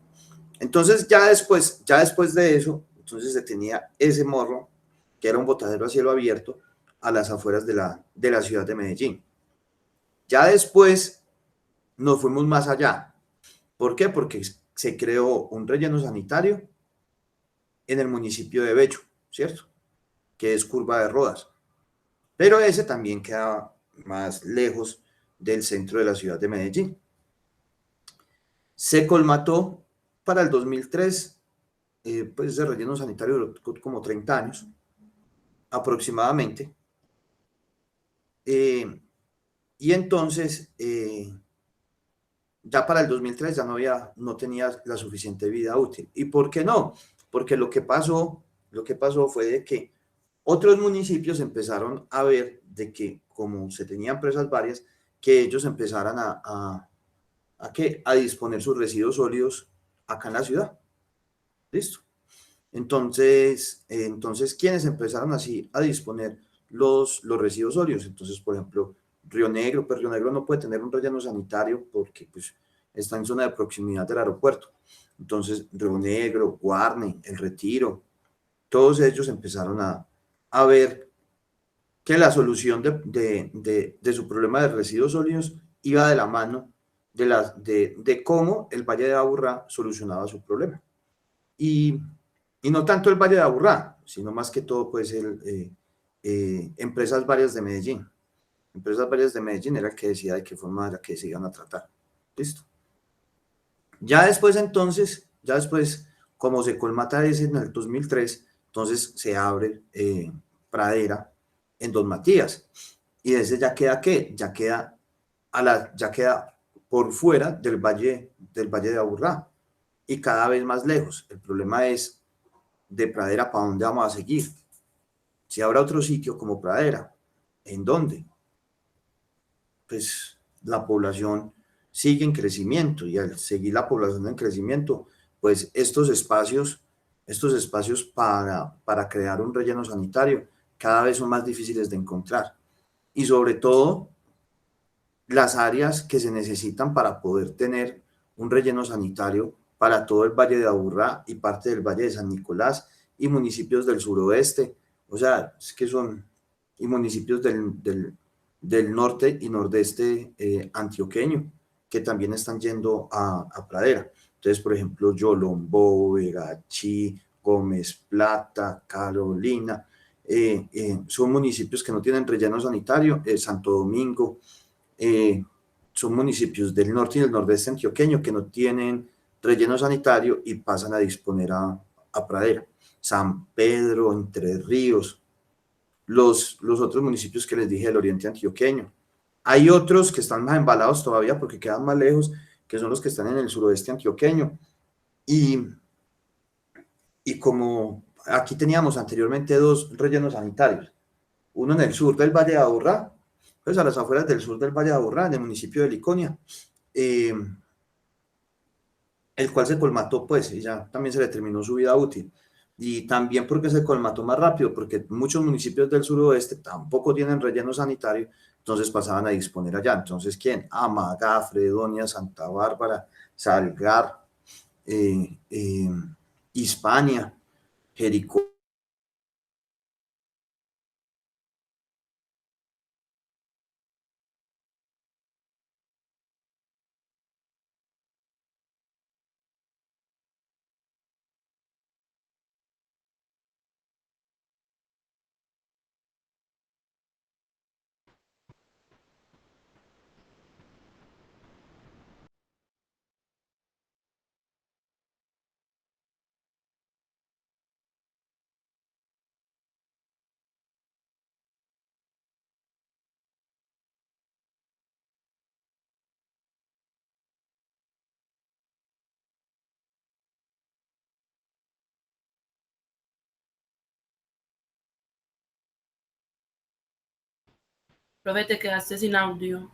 Entonces, ya después de eso, entonces se tenía ese morro, que era un botadero a cielo abierto, a las afueras de la ciudad de Medellín. Ya después nos fuimos más allá. ¿Por qué? Porque se creó un relleno sanitario en el municipio de Bello, ¿cierto? Que es Curva de Rodas. Pero ese también queda más lejos del centro de la ciudad de Medellín. Se colmató para el 2003, pues ese relleno sanitario duró como 30 años aproximadamente. Y entonces, ya para el 2003 ya no tenía la suficiente vida útil. ¿Y por qué no? Porque lo que pasó fue de que otros municipios empezaron a ver de que como se tenían empresas varias, que ellos empezaran a disponer sus residuos sólidos acá en la ciudad. ¿Listo? Entonces, ¿quiénes empezaron así a disponer los residuos sólidos? Entonces, por ejemplo, Río Negro, pues Río Negro no puede tener un relleno sanitario porque pues, está en zona de proximidad del aeropuerto. Entonces, Río Negro, Guarne, El Retiro, todos ellos empezaron a ver que la solución de su problema de residuos sólidos iba de la mano de cómo el Valle de Aburrá solucionaba su problema. Y no tanto el Valle de Aburrá, sino más que todo, pues, Empresas Varias de Medellín. Empresas Varias de Medellín era el que decía de qué forma era que se iban a tratar. Listo. Ya después, como se colmata ese en el 2003, entonces se abre Pradera en Don Matías. Y ese ya queda, ¿qué? Ya queda por fuera del Valle de Aburrá. y cada vez más lejos. El problema es de Pradera para dónde vamos a seguir. Si habrá otro sitio como Pradera, ¿en dónde? Pues la población sigue en crecimiento y al seguir la población en crecimiento, pues estos espacios para crear un relleno sanitario cada vez son más difíciles de encontrar. Y sobre todo, las áreas que se necesitan para poder tener un relleno sanitario para todo el Valle de Aburrá y parte del Valle de San Nicolás y municipios del suroeste, o sea, es que son, y municipios del norte y nordeste antioqueño, que también están yendo a Pradera. Entonces, por ejemplo, Yolombó, Vegachí, Gómez Plata, Carolina, son municipios que no tienen relleno sanitario, Santo Domingo, eh, son municipios del norte y del nordeste antioqueño que no tienen relleno sanitario y pasan a disponer a Pradera. San Pedro, Entre Ríos, los otros municipios que les dije del oriente antioqueño. Hay otros que están más embalados todavía porque quedan más lejos, que son los que están en el suroeste antioqueño. Y, y como aquí teníamos anteriormente dos rellenos sanitarios, uno en el sur del Valle de Aburrá, pues a las afueras del sur del Valle de Aburrá, en el municipio de Liconia, eh, el cual se colmató, pues, y ya también se le terminó su vida útil. Y también porque se colmató más rápido, porque muchos municipios del suroeste tampoco tienen relleno sanitario, entonces pasaban a disponer allá. Entonces, ¿quién? Amagá, Fredonia, Santa Bárbara, Salgar, eh, eh, Hispania, Jericó. Profe, te quedaste sin audio.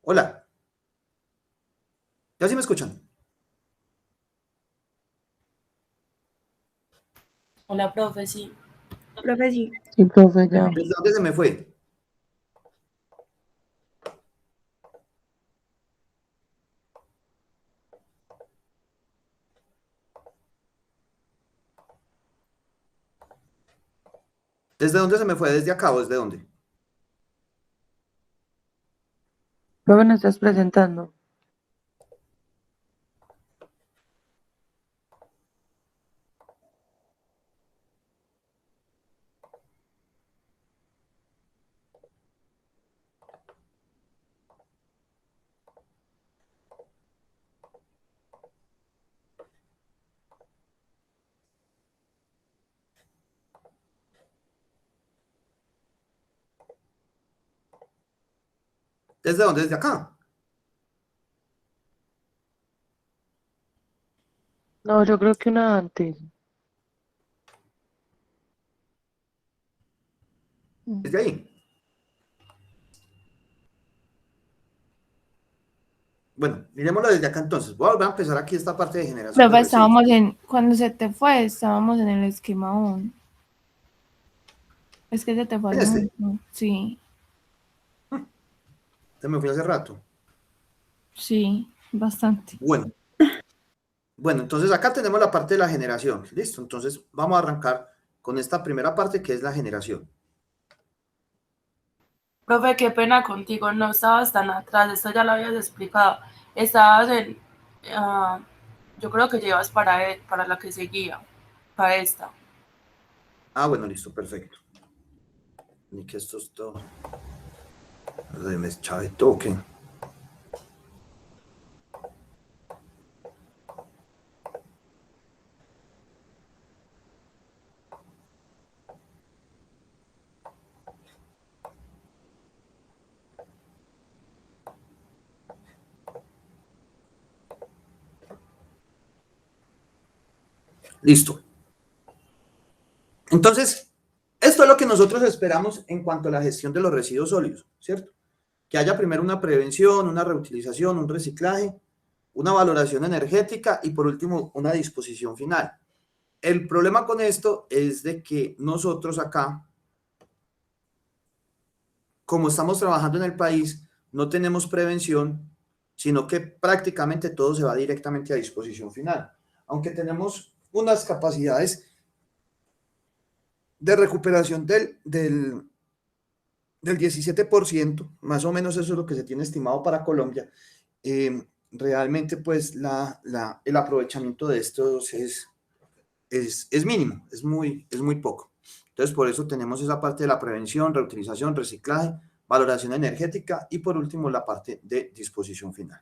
Hola, ¿ya sí me escuchan? Hola, profe, sí. Profe, sí. Sí, profe, ya. ¿Desde dónde se me fue? ¿Desde dónde se me fue? ¿Desde acá o desde dónde? Profe, ¿no estás presentando? ¿Desde dónde? ¿Desde acá? No, yo creo que una antes. ¿Desde ahí? Bueno, miremoslo desde acá entonces. Voy a volver a empezar aquí esta parte de generación de Profe, residuos. cuando se te fue, estábamos en el esquema aún. Es que se te fue En hace este, mucho. Sí, se me fui hace rato. sí, bastante. Bueno, entonces acá tenemos la parte de la generación. Listo, entonces vamos a arrancar con esta primera parte que es la generación. Profe, qué pena contigo, no estabas tan atrás, esto ya lo habías explicado. Estabas en, ah, yo creo que llevas para la que seguía, para esta. Ah, bueno, listo, perfecto. Ni que esto es todo. Me echaba de toque. Listo. Entonces, esto es lo que nosotros esperamos en cuanto a la gestión de los residuos sólidos, ¿cierto? Que haya primero una prevención, una reutilización, un reciclaje, una valoración energética y por último una disposición final. El problema con esto es de que nosotros acá, como estamos trabajando en el país, no tenemos prevención, sino que prácticamente todo se va directamente a disposición final. Aunque tenemos unas capacidades de recuperación del 17%, más o menos eso es lo que se tiene estimado para Colombia, realmente pues el aprovechamiento de estos es mínimo, es muy poco. Entonces por eso tenemos esa parte de la prevención, reutilización, reciclaje, valoración energética y por último la parte de disposición final.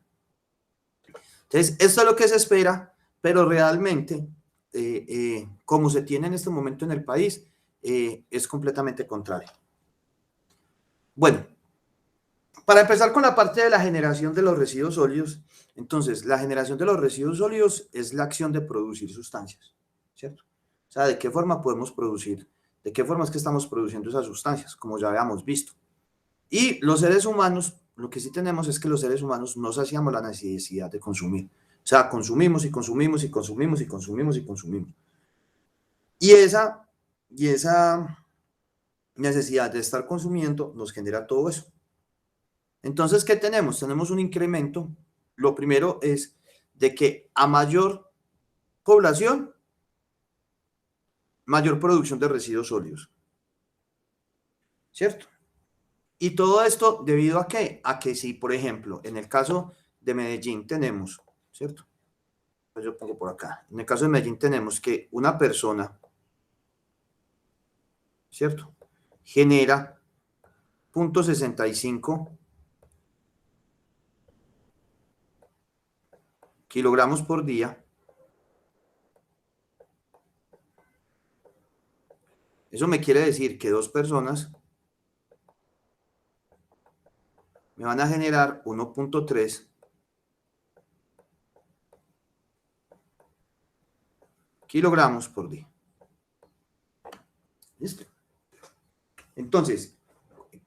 Entonces esto es lo que se espera, pero realmente como se tiene en este momento en el país, es completamente contrario. Bueno, para empezar con la parte de la generación de los residuos sólidos, entonces la generación de los residuos sólidos es la acción de producir sustancias, ¿cierto? O sea, ¿de qué forma podemos producir? ¿De qué forma es que estamos produciendo esas sustancias? Como ya habíamos visto. Y los seres humanos, lo que sí tenemos es que los seres humanos no saciamos la necesidad de consumir. O sea, consumimos y consumimos y consumimos y consumimos y consumimos. Y esa necesidad de estar consumiendo nos genera todo eso. Entonces, ¿qué tenemos? Tenemos un incremento. Lo primero es de que a mayor población, mayor producción de residuos sólidos. ¿Cierto? Y todo esto debido a qué? A que si, por ejemplo, en el caso de Medellín tenemos, ¿cierto? Pues yo pongo por acá. En el caso de Medellín tenemos que una persona, ¿cierto? Genera 0.65 kilogramos por día. Eso me quiere decir que dos personas me van a generar 1.3 kilogramos por día. ¿Listo? Entonces,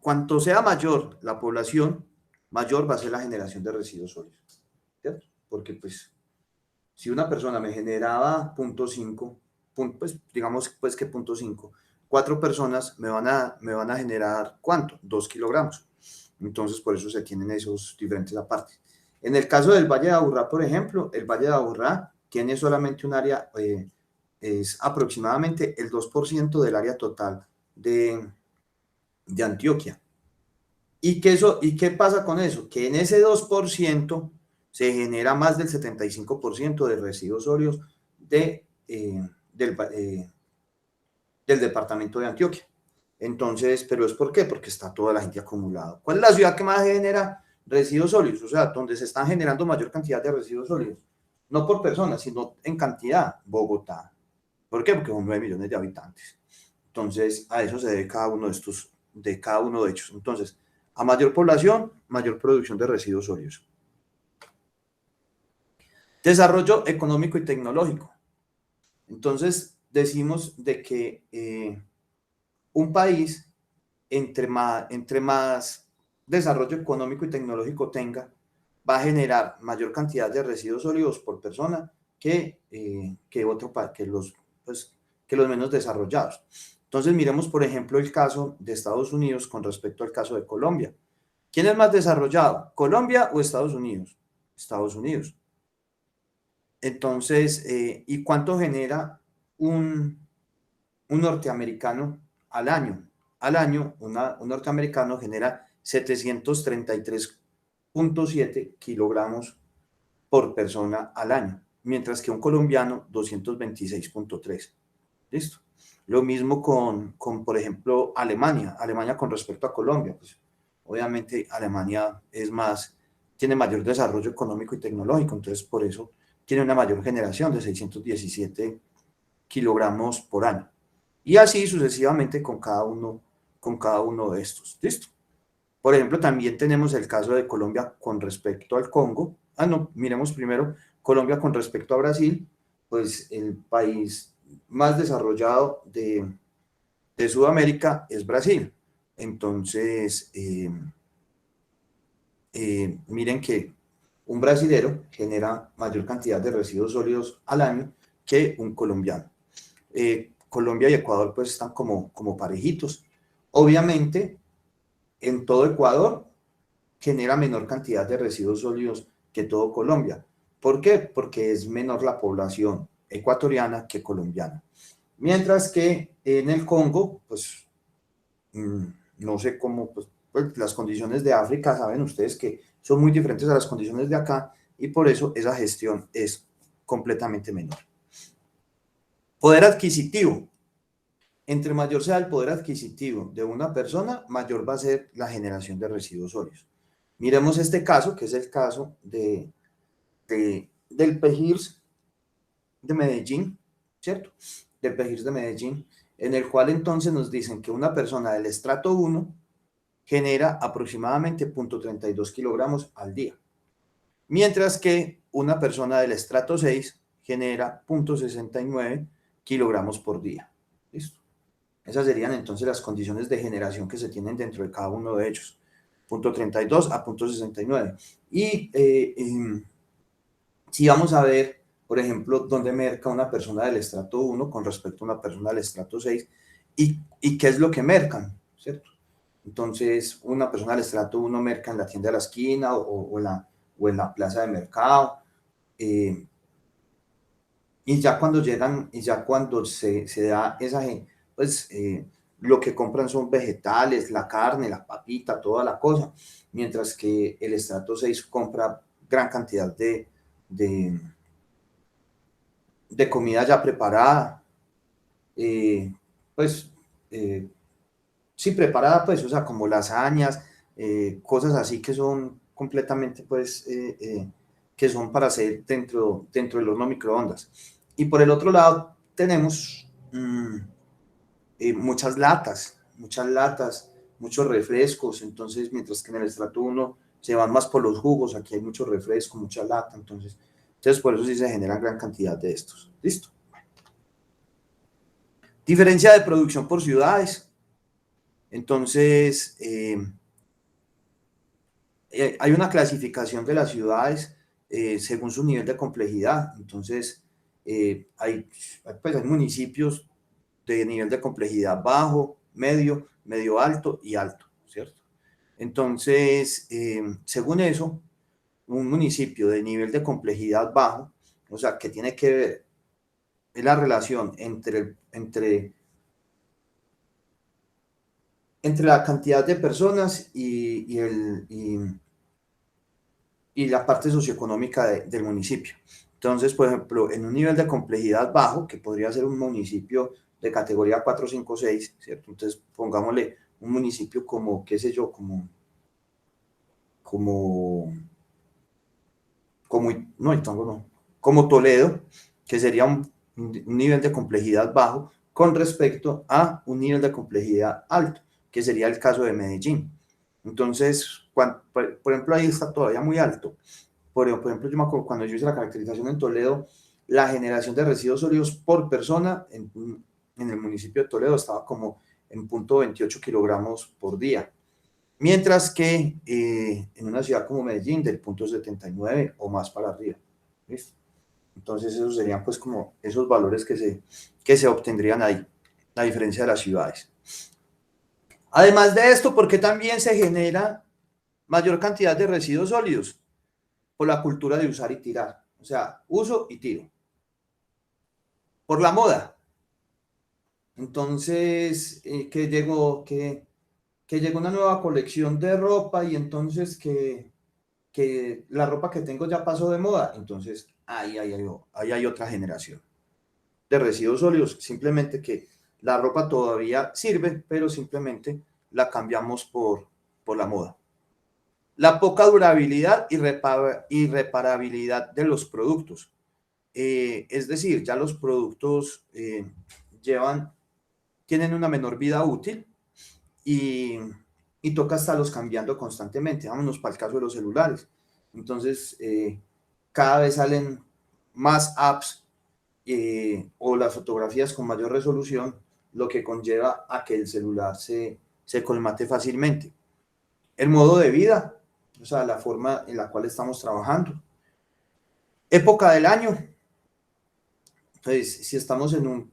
cuanto sea mayor la población, mayor va a ser la generación de residuos sólidos, ¿cierto? Porque pues si una persona me generaba 0.5, pues digamos pues que 0.5, 4 personas me van a generar ¿cuánto? 2 kilogramos. Entonces por eso se tienen esos diferentes apartes. En el caso del Valle de Aburrá, por ejemplo, el Valle de Aburrá tiene solamente un área, es aproximadamente el 2% del área total de Antioquia. ¿Y qué pasa con eso? Que en ese 2% se genera más del 75% de residuos sólidos del departamento de Antioquia. Entonces, ¿pero es por qué? Porque está toda la gente acumulada. ¿Cuál es la ciudad que más genera residuos sólidos? O sea, donde se están generando mayor cantidad de residuos sólidos. No por personas, sino en cantidad. Bogotá. ¿Por qué? Porque son 9 millones de habitantes. Entonces, a eso se debe cada uno de ellos. Entonces, a mayor población, mayor producción de residuos sólidos. Desarrollo económico y tecnológico. Entonces, decimos de que un país, entre más desarrollo económico y tecnológico tenga, va a generar mayor cantidad de residuos sólidos por persona que los menos desarrollados. Entonces, miremos, por ejemplo, el caso de Estados Unidos con respecto al caso de Colombia. ¿Quién es más desarrollado, Colombia o Estados Unidos? Estados Unidos. Entonces, ¿y cuánto genera un norteamericano al año? Al año, un norteamericano genera 733.7 kilogramos por persona al año, mientras que un colombiano 226.3. ¿Listo? Lo mismo con, por ejemplo, Alemania con respecto a Colombia. Pues, obviamente Alemania tiene mayor desarrollo económico y tecnológico, entonces por eso tiene una mayor generación de 617 kilogramos por año. Y así sucesivamente con cada uno de estos. ¿Listo? Por ejemplo, también tenemos el caso de Colombia con respecto al Congo. No, miremos primero Colombia con respecto a Brasil, pues el país más desarrollado de Sudamérica es Brasil. Entonces, miren que un brasilero genera mayor cantidad de residuos sólidos al año que un colombiano. Colombia y Ecuador pues están como parejitos. Obviamente, en todo Ecuador genera menor cantidad de residuos sólidos que todo Colombia. ¿Por qué? Porque es menor la población ecuatoriana que colombiana. Mientras que en el Congo, pues, no sé cómo, pues las condiciones de África, saben ustedes que son muy diferentes a las condiciones de acá y por eso esa gestión es completamente menor. Poder adquisitivo. Entre mayor sea el poder adquisitivo de una persona, mayor va a ser la generación de residuos sólidos. Miremos este caso, que es el caso del PEGIRS de Medellín, ¿cierto? Del PEGIRS de Medellín, en el cual entonces nos dicen que una persona del estrato 1 genera aproximadamente 0.32 kilogramos al día, mientras que una persona del estrato 6 genera 0.69 kilogramos por día. ¿Listo? Esas serían entonces las condiciones de generación que se tienen dentro de cada uno de ellos. 0.32 a 0.69. Y si vamos a ver, por ejemplo, dónde merca una persona del estrato 1 con respecto a una persona del estrato 6 y qué es lo que mercan, ¿cierto? Entonces, una persona del estrato 1 merca en la tienda de la esquina o en la plaza de mercado. Y ya cuando llegan, y ya cuando se da esa gente, pues lo que compran son vegetales, la carne, la papita, toda la cosa, mientras que el estrato 6 compra gran cantidad de comida ya preparada, sí, preparada, pues, o sea, como lasañas, cosas así que son completamente, pues, que son para hacer dentro del horno microondas. Y por el otro lado tenemos muchas latas, muchos refrescos. Entonces, mientras que en el estrato 1 se van más por los jugos, aquí hay mucho refresco, mucha lata. Entonces por eso sí se generan gran cantidad de estos. ¿Listo? Diferencia de producción por ciudades. Entonces, hay una clasificación de las ciudades según su nivel de complejidad. Entonces, hay municipios de nivel de complejidad bajo, medio, medio alto y alto, ¿cierto? Entonces, según eso, un municipio de nivel de complejidad bajo, o sea, que tiene que ver es la relación entre la cantidad de personas y la parte socioeconómica del municipio. Entonces, por ejemplo, en un nivel de complejidad bajo, que podría ser un municipio de categoría 4, 5, 6, ¿cierto? Entonces, pongámosle un municipio como, qué sé yo, como Toledo, que sería un nivel de complejidad bajo con respecto a un nivel de complejidad alto, que sería el caso de Medellín. Entonces, por ejemplo, ahí está todavía muy alto. Por ejemplo, yo me acuerdo cuando yo hice la caracterización en Toledo, la generación de residuos sólidos por persona en el municipio de Toledo estaba como en 0.28 kilogramos por día. Mientras que en una ciudad como Medellín, del 0.79 o más para arriba. ¿Listo? Entonces, esos serían pues como esos valores que se obtendrían ahí, la diferencia de las ciudades. Además de esto, ¿por qué también se genera mayor cantidad de residuos sólidos? Por la cultura de usar y tirar. O sea, uso y tiro. Por la moda. Entonces, que llegó una nueva colección de ropa y entonces que la ropa que tengo ya pasó de moda. Entonces, ahí hay otra generación de residuos sólidos. Simplemente que la ropa todavía sirve, pero simplemente la cambiamos por la moda. La poca durabilidad y reparabilidad de los productos. Es decir, ya los productos tienen una menor vida útil y toca estarlos cambiando constantemente. Vámonos para el caso de los celulares. Entonces, cada vez salen más apps o las fotografías con mayor resolución, lo que conlleva a que el celular se colmate fácilmente. El modo de vida, o sea, la forma en la cual estamos trabajando. Época del año. Pues si estamos en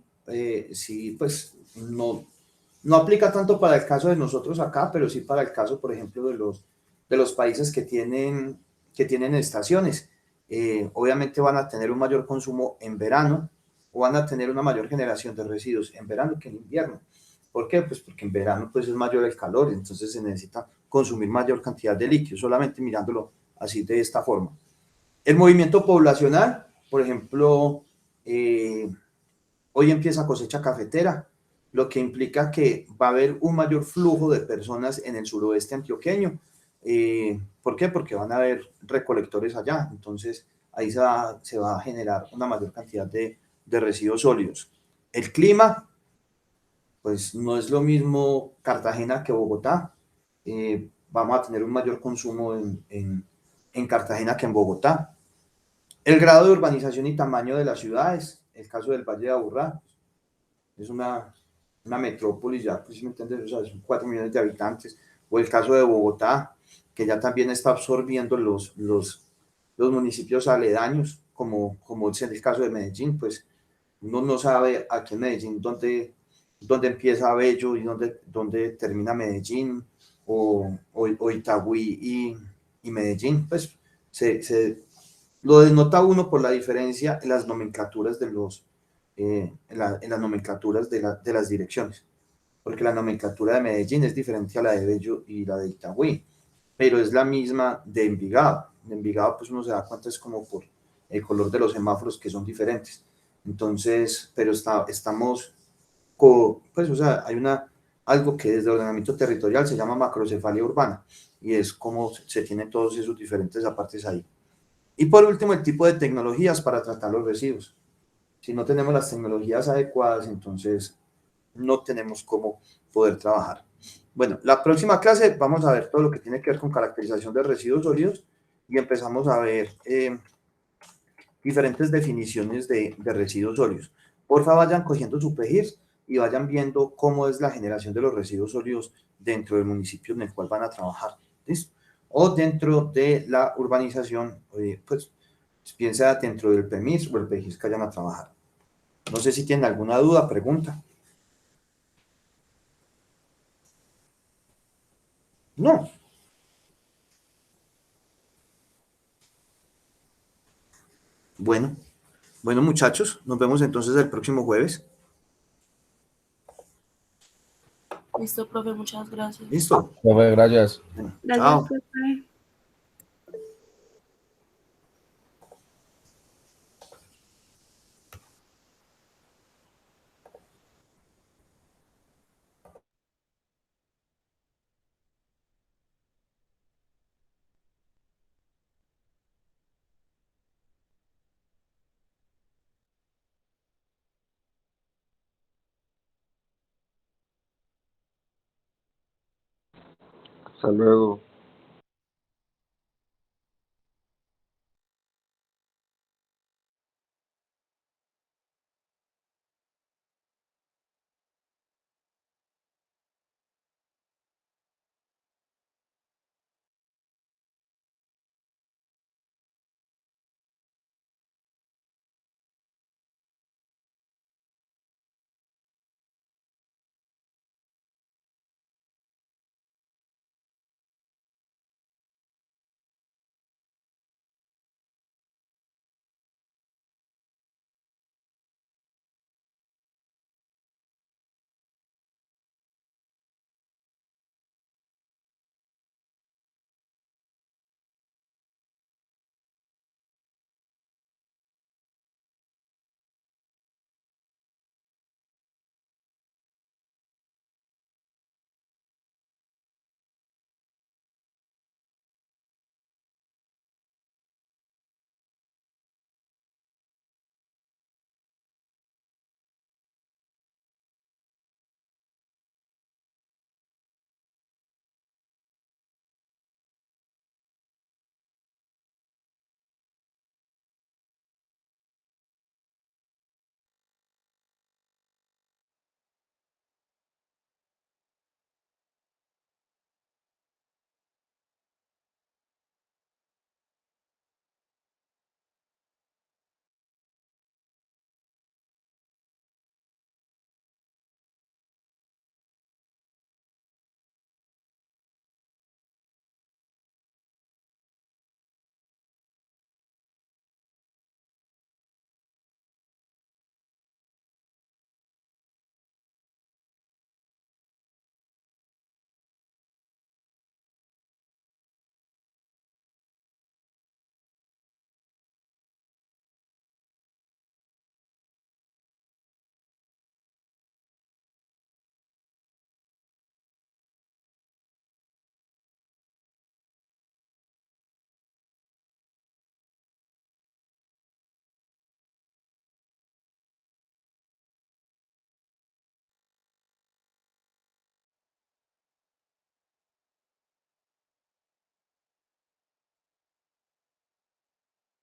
pues no aplica tanto para el caso de nosotros acá, pero sí para el caso, por ejemplo, de los países que tienen estaciones. Obviamente van a tener un mayor consumo en verano o van a tener una mayor generación de residuos en verano que en invierno. ¿Por qué? Pues porque en verano pues es mayor el calor, entonces se necesita consumir mayor cantidad de líquido, solamente mirándolo así de esta forma. El movimiento poblacional, por ejemplo, hoy empieza cosecha cafetera, lo que implica que va a haber un mayor flujo de personas en el suroeste antioqueño. ¿Por qué? Porque van a haber recolectores allá, entonces ahí se va a generar una mayor cantidad de residuos sólidos. El clima, pues no es lo mismo Cartagena que Bogotá. Vamos a tener un mayor consumo en Cartagena que en Bogotá. El grado de urbanización y tamaño de las ciudades, el caso del Valle de Aburrá, es una metrópolis ya, pues, ¿me entiendes? O sea, son 4 millones de habitantes. O el caso de Bogotá, que ya también está absorbiendo los municipios aledaños, como es el caso de Medellín, pues uno no sabe aquí en Medellín dónde empieza Bello y dónde termina Medellín, o Itagüí y Medellín, pues lo denota uno por la diferencia en las nomenclaturas en las nomenclaturas de las direcciones, porque la nomenclatura de Medellín es diferente a la de Bello y la de Itagüí, pero es la misma de Envigado. De Envigado pues uno se da cuenta es como por el color de los semáforos que son diferentes. Entonces, pero estamos, pues o sea, hay algo que desde el ordenamiento territorial se llama macrocefalia urbana, y es como se tienen todos esos diferentes apartes ahí. Y por último, el tipo de tecnologías para tratar los residuos. Si no tenemos las tecnologías adecuadas, entonces no tenemos cómo poder trabajar. Bueno, la próxima clase vamos a ver todo lo que tiene que ver con caracterización de residuos sólidos y empezamos a ver diferentes definiciones de residuos sólidos. Porfa, vayan cogiendo su PEGIR y vayan viendo cómo es la generación de los residuos sólidos dentro del municipio en el cual van a trabajar. ¿Listo? o dentro de la urbanización, pues piensa dentro del PEMIS o el PEGIS que vayan a trabajar. No sé si tienen alguna duda, pregunta. No. Bueno, bueno muchachos, nos vemos entonces el próximo jueves. Listo, profe, muchas gracias. ¿Listo? Profe, gracias. Bueno, Gracias, chao. profe. Hasta luego.